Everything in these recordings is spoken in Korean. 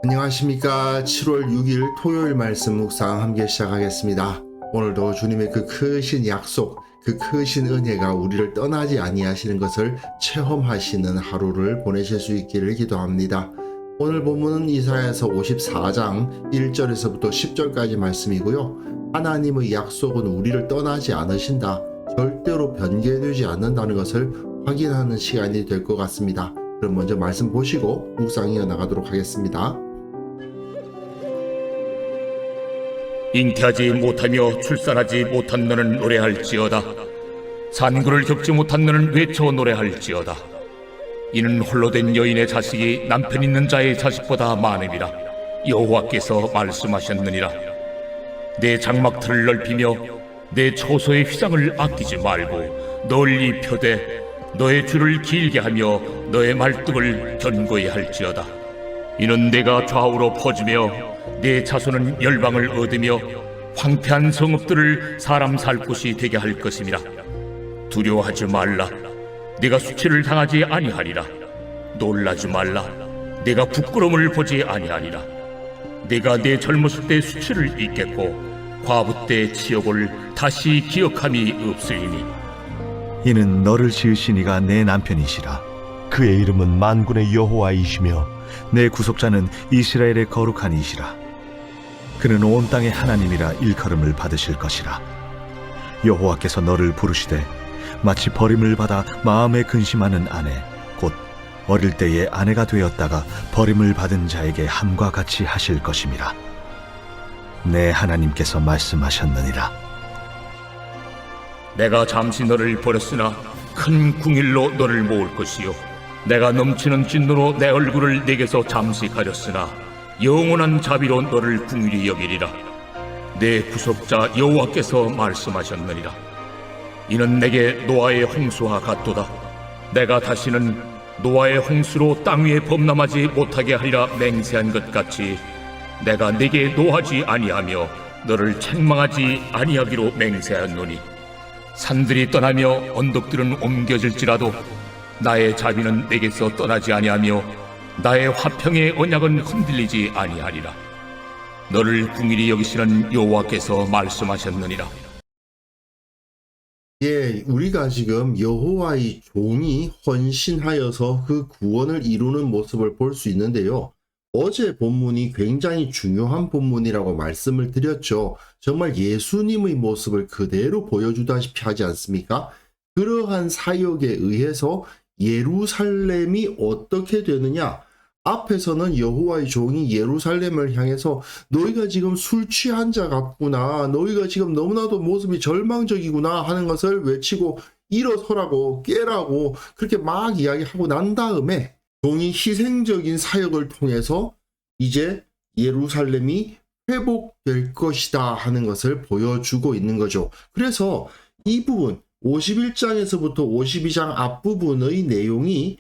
안녕하십니까. 7월 6일 토요일 말씀 묵상 함께 시작하겠습니다. 오늘도 주님의 그 크신 약속, 그 크신 은혜가 우리를 떠나지 아니하시는 것을 체험하시는 하루를 보내실 수 있기를 기도합니다. 오늘 본문은 이사야서 54장 1절에서부터 10절까지 말씀이고요. 하나님의 약속은 우리를 떠나지 않으신다, 절대로 변개되지 않는다는 것을 확인하는 시간이 될 것 같습니다. 그럼 먼저 말씀 보시고 묵상 이어나가도록 하겠습니다. 잉태하지 못하며 출산하지 못한 너는 노래할지어다. 산구를 겪지 못한 너는 외쳐 노래할지어다. 이는 홀로 된 여인의 자식이 남편 있는 자의 자식보다 많음이라 여호와께서 말씀하셨느니라. 내 장막틀을 넓히며 내 초소의 휘장을 아끼지 말고 널리 펴되 너의 줄을 길게 하며 너의 말뚝을 견고히 할지어다. 이는 내가 좌우로 퍼지며 내 자손은 열방을 얻으며 황폐한 성읍들을 사람 살 곳이 되게 할 것임이라. 두려워하지 말라. 내가 수치를 당하지 아니하리라. 놀라지 말라. 내가 부끄러움을 보지 아니하리라. 내가 내 젊었을 때 수치를 잊겠고 과부 때 치욕을 다시 기억함이 없으리니. 이는 너를 지으신 이가 내 남편이시라. 그의 이름은 만군의 여호와이시며 내 구속자는 이스라엘의 거룩한 이시라. 그는 온 땅의 하나님이라 일컬음을 받으실 것이라. 여호와께서 너를 부르시되 마치 버림을 받아 마음에 근심하는 아내, 곧 어릴 때의 아내가 되었다가 버림을 받은 자에게 함과 같이 하실 것임이라. 내 하나님께서 말씀하셨느니라. 내가 잠시 너를 버렸으나 큰 궁일로 너를 모을 것이요, 내가 넘치는 진노로 내 얼굴을 내게서 잠시 가렸으나 영원한 자비로 너를 궁일이 여기리라. 내 구속자 여호와께서 말씀하셨느니라. 이는 내게 노아의 홍수와 같도다. 내가 다시는 노아의 홍수로 땅 위에 범람하지 못하게 하리라 맹세한 것 같이 내가 네게 노하지 아니하며 너를 책망하지 아니하기로 맹세하노니. 산들이 떠나며 언덕들은 옮겨질지라도 나의 자비는 내게서 떠나지 아니하며 나의 화평의 언약은 흔들리지 아니하리라. 너를 궁일이 여기시는 여호와께서 말씀하셨느니라. 우리가 지금 여호와의 종이 헌신하여서 그 구원을 이루는 모습을 볼 수 있는데요. 어제 본문이 굉장히 중요한 본문이라고 말씀을 드렸죠. 정말 예수님의 모습을 그대로 보여주다시피 하지 않습니까? 그러한 사역에 의해서 예루살렘이 어떻게 되느냐? 앞에서는 여호와의 종이 예루살렘을 향해서 너희가 지금 술 취한 자 같구나, 너희가 지금 너무나도 모습이 절망적이구나 하는 것을 외치고 일어서라고 깨라고 그렇게 막 이야기하고 난 다음에 종이 희생적인 사역을 통해서 이제 예루살렘이 회복될 것이다 하는 것을 보여주고 있는 거죠. 그래서 이 부분 51장에서부터 52장 앞부분의 내용이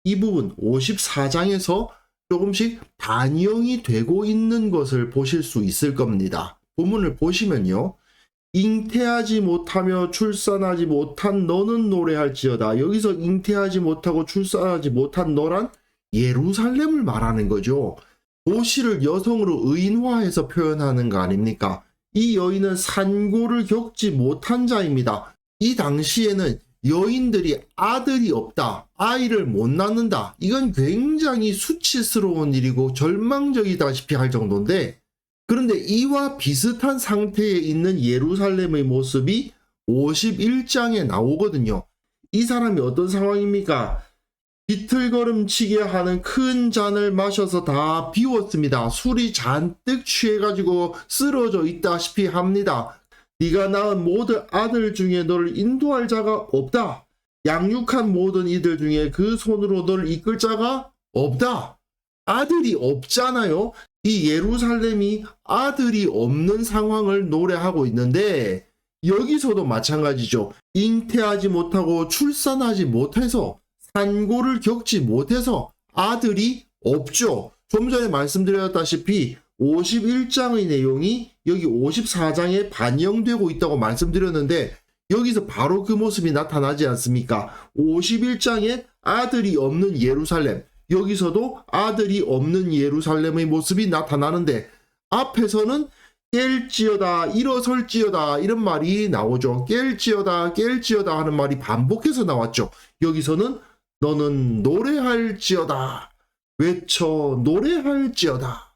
이 부분 54장에서 조금씩 반영이 되고 있는 것을 보실 수 있을 겁니다. 본문을 보시면요. 잉태하지 못하며 출산하지 못한 너는 노래할지어다. 여기서 잉태하지 못하고 출산하지 못한 너란 예루살렘을 말하는 거죠. 도시를 여성으로 의인화해서 표현하는 거 아닙니까? 이 여인은 산고를 겪지 못한 자입니다. 이 당시에는 여인들이 아들이 없다, 아이를 못 낳는다, 이건 굉장히 수치스러운 일이고 절망적이다시피 할 정도인데, 그런데 이와 비슷한 상태에 있는 예루살렘의 모습이 51장에 나오거든요. 이 사람이 어떤 상황입니까? 비틀거름치게 하는 큰 잔을 마셔서 다 비웠습니다. 술이 잔뜩 취해가지고 쓰러져 있다시피 합니다. 네가 낳은 모든 아들 중에 너를 인도할 자가 없다. 양육한 모든 이들 중에 그 손으로 너를 이끌 자가 없다. 아들이 없잖아요. 이 예루살렘이 아들이 없는 상황을 노래하고 있는데 여기서도 마찬가지죠. 잉태하지 못하고 출산하지 못해서 산고를 겪지 못해서 아들이 없죠. 좀 전에 말씀드렸다시피 51장의 내용이 여기 54장에 반영되고 있다고 말씀드렸는데 여기서 바로 그 모습이 나타나지 않습니까? 51장에 아들이 없는 예루살렘, 여기서도 아들이 없는 예루살렘의 모습이 나타나는데 앞에서는 깰지어다 일어설지어다 이런 말이 나오죠. 깰지어다 하는 말이 반복해서 나왔죠. 여기서는 너는 노래할지어다 외쳐 노래할지어다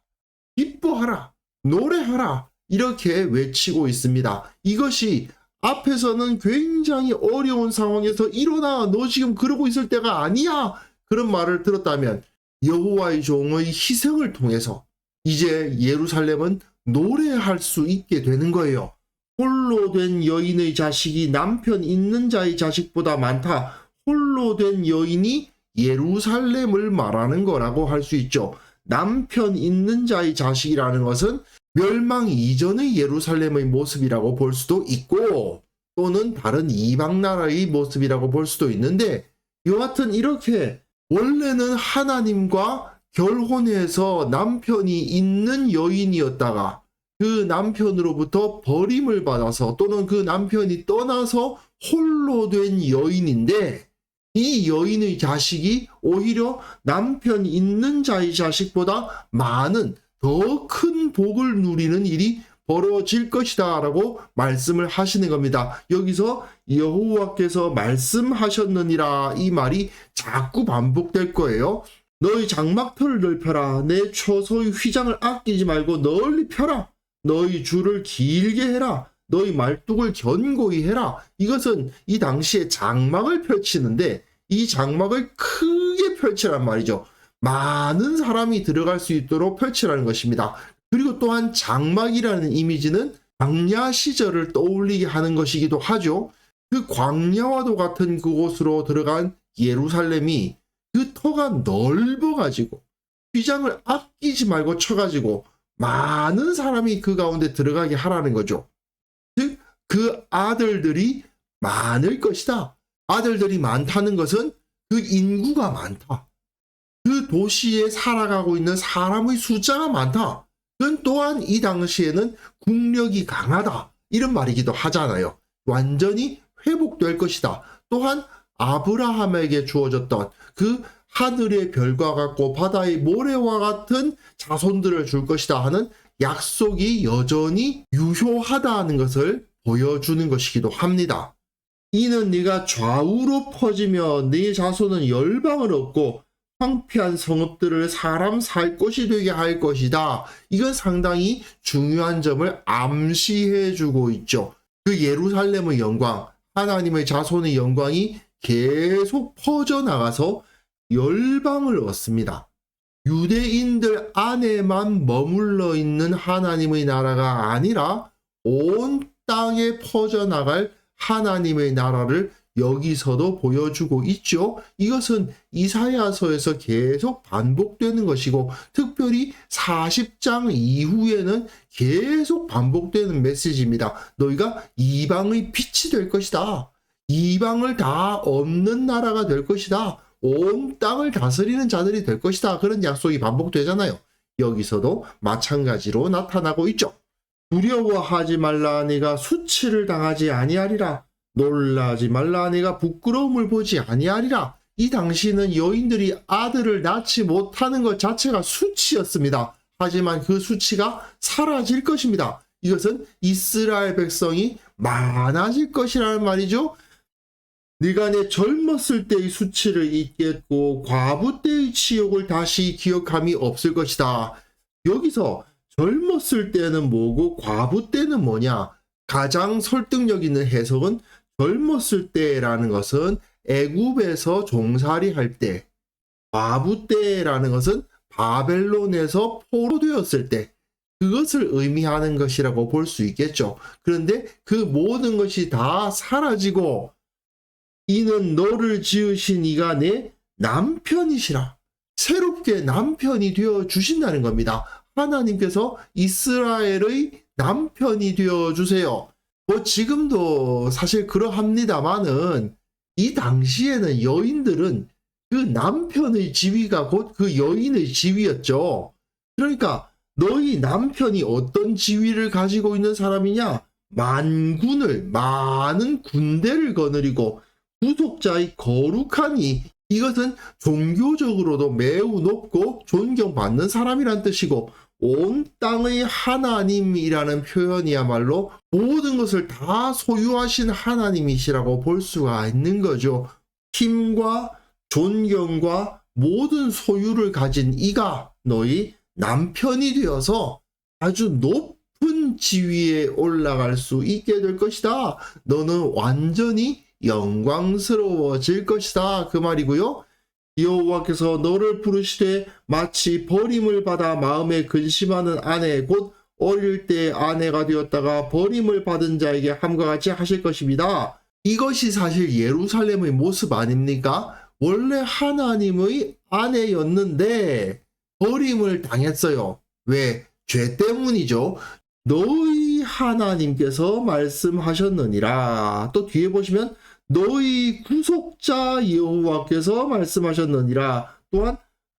기뻐하라 노래하라 이렇게 외치고 있습니다. 이것이 앞에서는 굉장히 어려운 상황에서 일어나 너 지금 그러고 있을 때가 아니야 그런 말을 들었다면 여호와의 종의 희생을 통해서 이제 예루살렘은 노래할 수 있게 되는 거예요. 홀로 된 여인의 자식이 남편 있는 자의 자식보다 많다. 홀로 된 여인이 예루살렘을 말하는 거라고 할 수 있죠. 남편 있는 자의 자식이라는 것은 멸망 이전의 예루살렘의 모습이라고 볼 수도 있고 또는 다른 이방 나라의 모습이라고 볼 수도 있는데 여하튼 이렇게 원래는 하나님과 결혼해서 남편이 있는 여인이었다가 그 남편으로부터 버림을 받아서 또는 그 남편이 떠나서 홀로 된 여인인데 이 여인의 자식이 오히려 남편 있는 자의 자식보다 많은 더 큰 복을 누리는 일이 벌어질 것이다 라고 말씀을 하시는 겁니다. 여기서 여호와께서 말씀하셨느니라 이 말이 자꾸 반복될 거예요. 너희 장막터를 넓혀라. 내 처소의 휘장을 아끼지 말고 널리 펴라. 너희 줄을 길게 해라. 너희 말뚝을 견고히 해라. 이것은 이 당시에 장막을 펼치는데 이 장막을 크게 펼치란 말이죠. 많은 사람이 들어갈 수 있도록 펼치라는 것입니다. 그리고 또한 장막이라는 이미지는 광야 시절을 떠올리게 하는 것이기도 하죠. 그 광야와도 같은 그곳으로 들어간 예루살렘이 그 터가 넓어가지고 휘장을 아끼지 말고 쳐가지고 많은 사람이 그 가운데 들어가게 하라는 거죠. 즉 그 아들들이 많을 것이다. 아들들이 많다는 것은 그 인구가 많다. 그 도시에 살아가고 있는 사람의 숫자가 많다. 그건 또한 이 당시에는 국력이 강하다. 이런 말이기도 하잖아요. 완전히 회복될 것이다. 또한 아브라함에게 주어졌던 그 하늘의 별과 같고 바다의 모래와 같은 자손들을 줄 것이다 하는 약속이 여전히 유효하다는 것을 보여주는 것이기도 합니다. 이는 네가 좌우로 퍼지며 네 자손은 열방을 얻고 황폐한 성읍들을 사람 살 곳이 되게 할 것이다. 이건 상당히 중요한 점을 암시해 주고 있죠. 그 예루살렘의 영광, 하나님의 자손의 영광이 계속 퍼져나가서 열방을 얻습니다. 유대인들 안에만 머물러 있는 하나님의 나라가 아니라 온 땅에 퍼져나갈 하나님의 나라를 여기서도 보여주고 있죠. 이것은 이사야서에서 계속 반복되는 것이고 특별히 40장 이후에는 계속 반복되는 메시지입니다. 너희가 이방의 빛이 될 것이다. 이방을 다 없는 나라가 될 것이다. 온 땅을 다스리는 자들이 될 것이다. 그런 약속이 반복되잖아요. 여기서도 마찬가지로 나타나고 있죠. 두려워하지 말라. 네가 수치를 당하지 아니하리라. 놀라지 말라. 네가 부끄러움을 보지 아니하리라. 이 당시는 여인들이 아들을 낳지 못하는 것 자체가 수치였습니다. 하지만 그 수치가 사라질 것입니다. 이것은 이스라엘 백성이 많아질 것이라는 말이죠. 네가 내 젊었을 때의 수치를 잊겠고 과부 때의 치욕을 다시 기억함이 없을 것이다. 여기서 젊었을 때는 뭐고 과부 때는 뭐냐? 가장 설득력 있는 해석은 젊었을 때라는 것은 애굽에서 종살이 할 때, 과부 때라는 것은 바벨론에서 포로되었을 때, 그것을 의미하는 것이라고 볼 수 있겠죠. 그런데 그 모든 것이 다 사라지고 이는 너를 지으신 이가 내 남편이시라. 새롭게 남편이 되어 주신다는 겁니다. 하나님께서 이스라엘의 남편이 되어 주세요. 뭐 지금도 사실 그러합니다마는 이 당시에는 여인들은 그 남편의 지위가 곧 그 여인의 지위였죠. 그러니까 너희 남편이 어떤 지위를 가지고 있는 사람이냐? 많은 군대를 거느리고 구속자의 거룩하니, 이것은 종교적으로도 매우 높고 존경받는 사람이란 뜻이고, 온 땅의 하나님이라는 표현이야말로 모든 것을 다 소유하신 하나님이시라고 볼 수가 있는 거죠. 힘과 존경과 모든 소유를 가진 이가 너희 남편이 되어서 아주 높은 지위에 올라갈 수 있게 될 것이다. 너는 완전히 영광스러워질 것이다. 그 말이고요. 여호와께서 너를 부르시되 마치 버림을 받아 마음에 근심하는 아내 곧 어릴 때 아내가 되었다가 버림을 받은 자에게 함과 같이 하실 것입니다. 이것이 사실 예루살렘의 모습 아닙니까? 원래 하나님의 아내였는데 버림을 당했어요. 왜? 죄 때문이죠. 너희 하나님께서 말씀하셨느니라. 또 뒤에 보시면 너희 구속자 여호와께서 말씀하셨느니라. 또한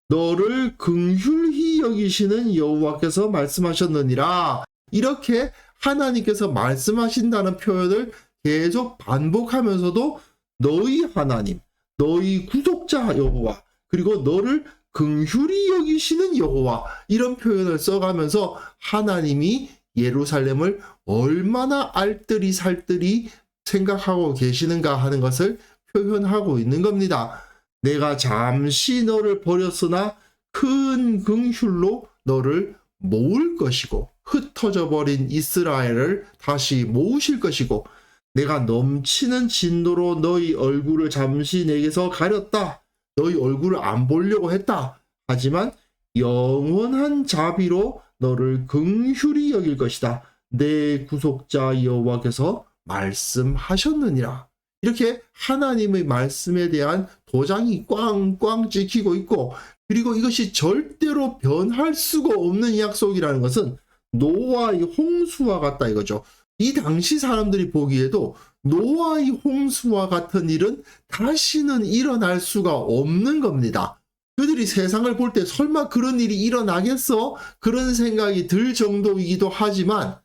너를 긍휼히 여기시는 여호와께서 말씀하셨느니라. 이렇게 하나님께서 말씀하신다는 표현을 계속 반복하면서도 너희 하나님, 너희 구속자 여호와, 그리고 너를 긍휼히 여기시는 여호와, 이런 표현을 써가면서 하나님이 예루살렘을 얼마나 알뜰히 살뜰히 생각하고 계시는가 하는 것을 표현하고 있는 겁니다. 내가 잠시 너를 버렸으나 큰 긍휼로 너를 모을 것이고, 흩어져 버린 이스라엘을 다시 모으실 것이고, 내가 넘치는 진노로 너희 얼굴을 잠시 내게서 가렸다. 너희 얼굴을 안 보려고 했다. 하지만 영원한 자비로 너를 긍휼히 여길 것이다. 내 구속자 여호와께서 말씀하셨느니라. 이렇게 하나님의 말씀에 대한 도장이 꽝꽝 찍히고 있고, 그리고 이것이 절대로 변할 수가 없는 약속이라는 것은 노아의 홍수와 같다 이거죠. 이 당시 사람들이 보기에도 노아의 홍수와 같은 일은 다시는 일어날 수가 없는 겁니다. 그들이 세상을 볼 때 설마 그런 일이 일어나겠어? 그런 생각이 들 정도이기도 하지만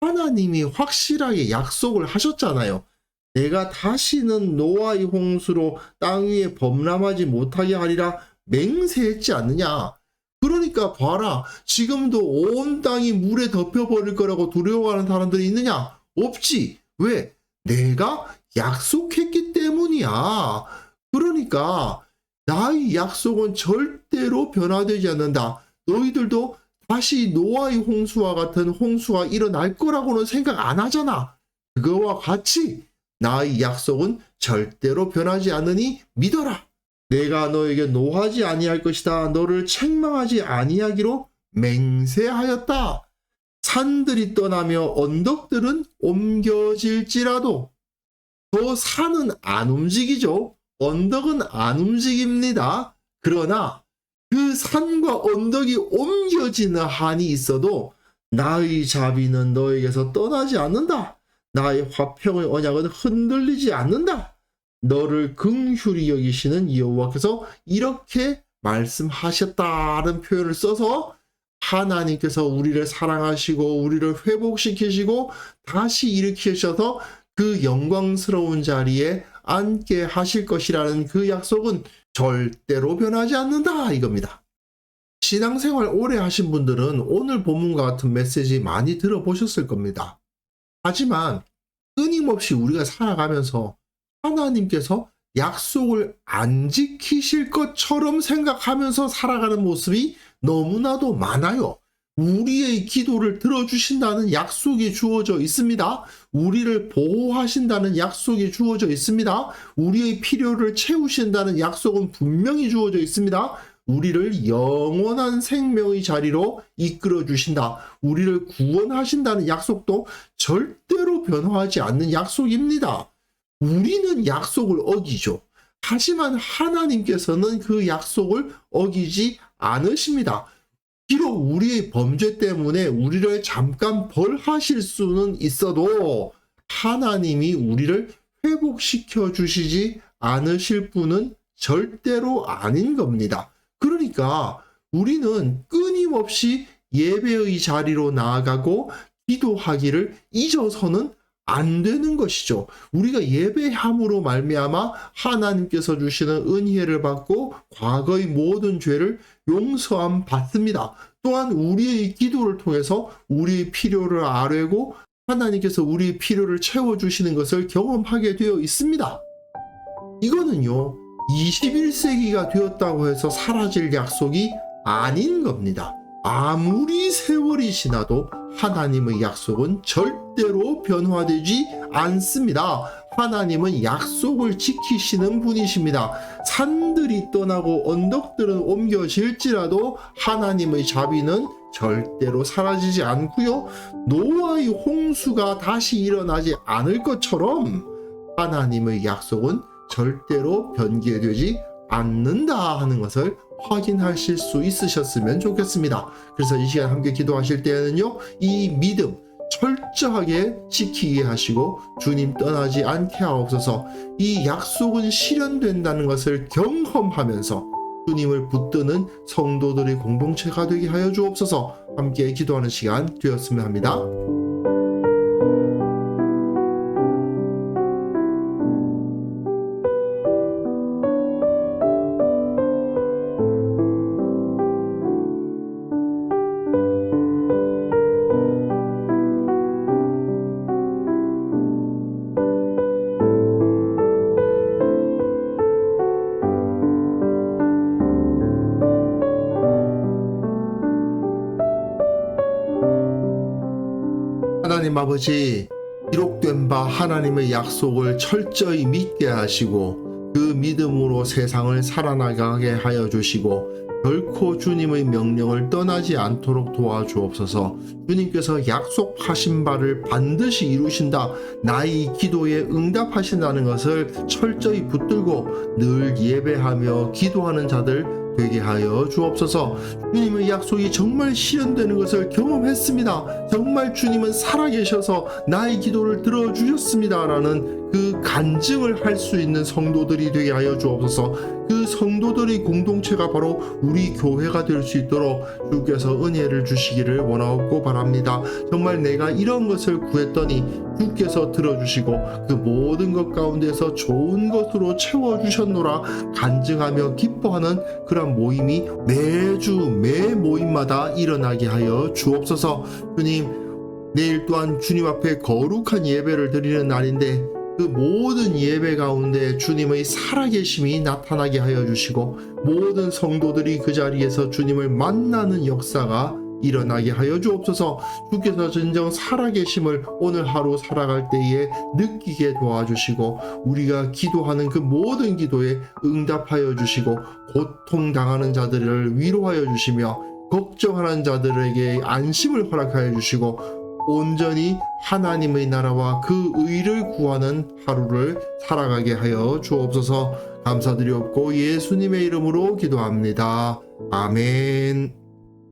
하나님이 확실하게 약속을 하셨잖아요. 내가 다시는 노아의 홍수로 땅 위에 범람하지 못하게 하리라 맹세했지 않느냐. 그러니까 봐라, 지금도 온 땅이 물에 덮여버릴 거라고 두려워하는 사람들이 있느냐? 없지. 왜? 내가 약속했기 때문이야. 그러니까 나의 약속은 절대로 변화되지 않는다. 너희들도 다시 노아의 홍수와 같은 홍수가 일어날 거라고는 생각 안 하잖아. 그거와 같이 나의 약속은 절대로 변하지 않으니 믿어라. 내가 너에게 노하지 아니할 것이다. 너를 책망하지 아니하기로 맹세하였다. 산들이 떠나며 언덕들은 옮겨질지라도, 저 산은 안 움직이죠. 언덕은 안 움직입니다. 그러나 그 산과 언덕이 옮겨지는 한이 있어도 나의 자비는 너에게서 떠나지 않는다. 나의 화평의 언약은 흔들리지 않는다. 너를 긍휼히 여기시는 여호와께서 이렇게 말씀하셨다는 표현을 써서 하나님께서 우리를 사랑하시고 우리를 회복시키시고 다시 일으키셔서 그 영광스러운 자리에 앉게 하실 것이라는 그 약속은 절대로 변하지 않는다 이겁니다. 신앙생활 오래 하신 분들은 오늘 본문과 같은 메시지 많이 들어보셨을 겁니다. 하지만 끊임없이 우리가 살아가면서 하나님께서 약속을 안 지키실 것처럼 생각하면서 살아가는 모습이 너무나도 많아요. 우리의 기도를 들어주신다는 약속이 주어져 있습니다. 우리를 보호하신다는 약속이 주어져 있습니다. 우리의 필요를 채우신다는 약속은 분명히 주어져 있습니다. 우리를 영원한 생명의 자리로 이끌어 주신다. 우리를 구원하신다는 약속도 절대로 변화하지 않는 약속입니다. 우리는 약속을 어기죠. 하지만 하나님께서는 그 약속을 어기지 않으십니다. 비록 우리의 범죄 때문에 우리를 잠깐 벌하실 수는 있어도 하나님이 우리를 회복시켜 주시지 않으실 분은 절대로 아닌 겁니다. 그러니까 우리는 끊임없이 예배의 자리로 나아가고 기도하기를 잊어서는 안 되는 것이죠. 우리가 예배함으로 말미암아 하나님께서 주시는 은혜를 받고 과거의 모든 죄를 용서함 받습니다. 또한 우리의 기도를 통해서 우리의 필요를 아뢰고 하나님께서 우리의 필요를 채워주시는 것을 경험하게 되어 있습니다. 이거는요, 21세기가 되었다고 해서 사라질 약속이 아닌 겁니다. 아무리 세월이 지나도 하나님의 약속은 절대로 변화되지 않습니다. 하나님은 약속을 지키시는 분이십니다. 산들이 떠나고 언덕들은 옮겨질지라도 하나님의 자비는 절대로 사라지지 않고요. 노아의 홍수가 다시 일어나지 않을 것처럼 하나님의 약속은 절대로 변개되지 않는다 하는 것을 확인하실 수 있으셨으면 좋겠습니다. 그래서 이 시간 함께 기도하실 때에는요, 이 믿음 철저하게 지키게 하시고 주님 떠나지 않게 하옵소서. 이 약속은 실현된다는 것을 경험하면서 주님을 붙드는 성도들의 공동체가 되게 하여 주옵소서. 함께 기도하는 시간 되었으면 합니다. 하나님 아버지, 기록된 바 하나님의 약속을 철저히 믿게 하시고 그 믿음으로 세상을 살아나가게 하여 주시고 결코 주님의 명령을 떠나지 않도록 도와주옵소서. 주님께서 약속하신 바를 반드시 이루신다, 나의 기도에 응답하신다는 것을 철저히 붙들고 늘 예배하며 기도하는 자들 되게 하여 주옵소서. 주님의 약속이 정말 실현되는 것을 경험했습니다. 정말 주님은 살아계셔서 나의 기도를 들어주셨습니다 라는 그 간증을 할 수 있는 성도들이 되게 하여 주옵소서. 그 성도들의 공동체가 바로 우리 교회가 될 수 있도록 주께서 은혜를 주시기를 원하옵고 바랍니다. 정말 내가 이런 것을 구했더니 주께서 들어주시고 그 모든 것 가운데서 좋은 것으로 채워주셨노라 간증하며 기뻐하는 그런 모임이 매주 매 모임마다 일어나게 하여 주옵소서. 주님, 내일 또한 주님 앞에 거룩한 예배를 드리는 날인데 그 모든 예배 가운데 주님의 살아계심이 나타나게 하여 주시고 모든 성도들이 그 자리에서 주님을 만나는 역사가 일어나게 하여 주옵소서. 주께서 진정 살아계심을 오늘 하루 살아갈 때에 느끼게 도와주시고 우리가 기도하는 그 모든 기도에 응답하여 주시고 고통당하는 자들을 위로하여 주시며 걱정하는 자들에게 안심을 허락하여 주시고 온전히 하나님의 나라와 그 의를 구하는 하루를 살아가게 하여 주옵소서. 감사드리옵고 예수님의 이름으로 기도합니다. 아멘.